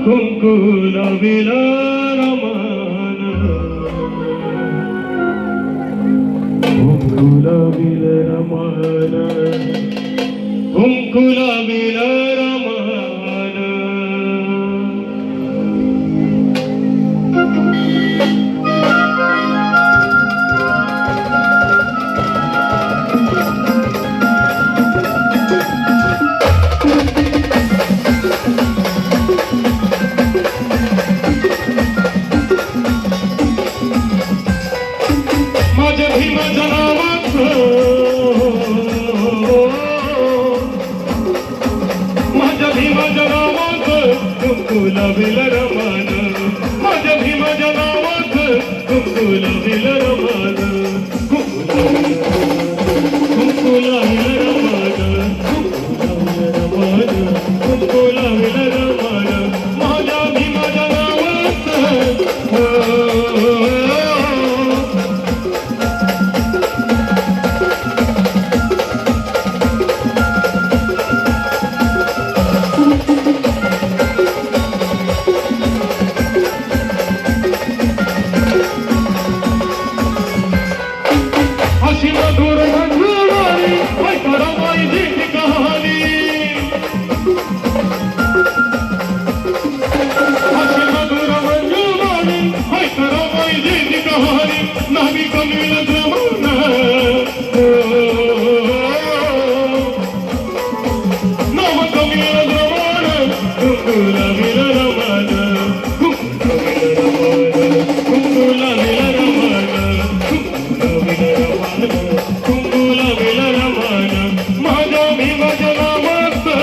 कुंकुलविल रमण कुंकुलविल रमण कुंकुलविल रमण माझ्या भीमाच्या नावाचं माझ्या भीमाच्या नावाचं कुंकुलविल रमण माझ्या भीमाच्या नावाचं कुंकुलविल रमण कुंकुलविल रमण कुंकुलविल रमण माझ्या भीमाच्या नावाचं मधुर मंजुरारी रमाई जी की कहानी हसी मधुर मंजुरारी रमाई जी की कहानी नावी कमील जमाना नाव कमील जमाना कुंकुलविल रमण कुंकुलविल रमण कुंकुलविल रमण माझ्या भीमाच्या नावाचं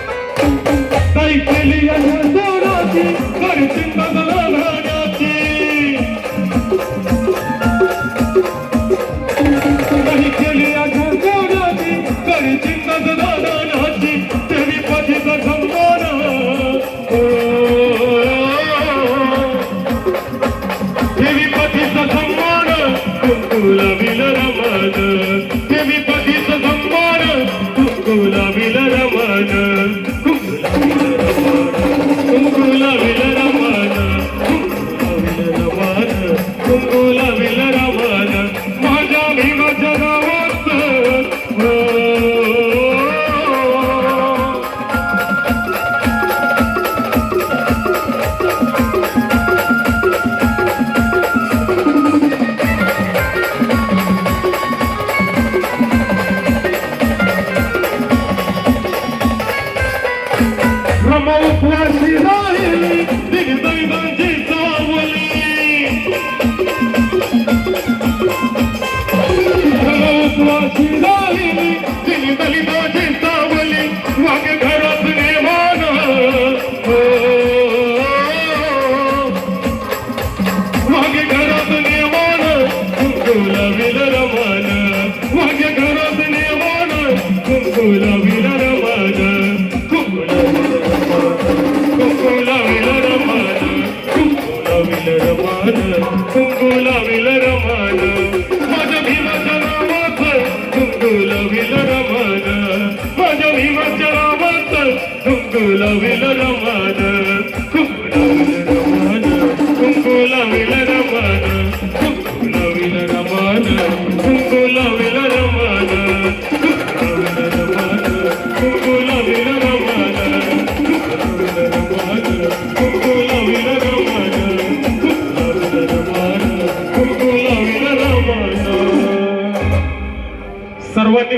काही केली सोनाची करची बदलाची काही केली सोनाची करची बदलाची देवी पतीचा सन्मान देवी पतीचा सन्मान कुंकुलविल रमण देवी पतीचा सन्मान कुंकुलविल रमण कुंकुलविल रमण कुंकुलविल रमण माझ्या भीमाच्या नावाचं रमा उपवासी राहिली दिग्दैवांची सावली रमा उपवासी राहिली दिग्दलितांची सावली वागे घरात नेमान वागे घरात नेमान कुंकुलविल रमण वागे घरात नेमान कुंकुलविल रमण कुंकुलविल रमण कुंकुलविल रमण कुंकुलविल रमण माझ्या भीमाच्या नावाचं कुंकुलविल रमण माझ्या भीमाच्या नावाचं कुंकुलविल रमण कुंकुलविल रमण कुंकुलविल रमण कुंकुलविल रमण कुंकुलविल रमण सर्वांनी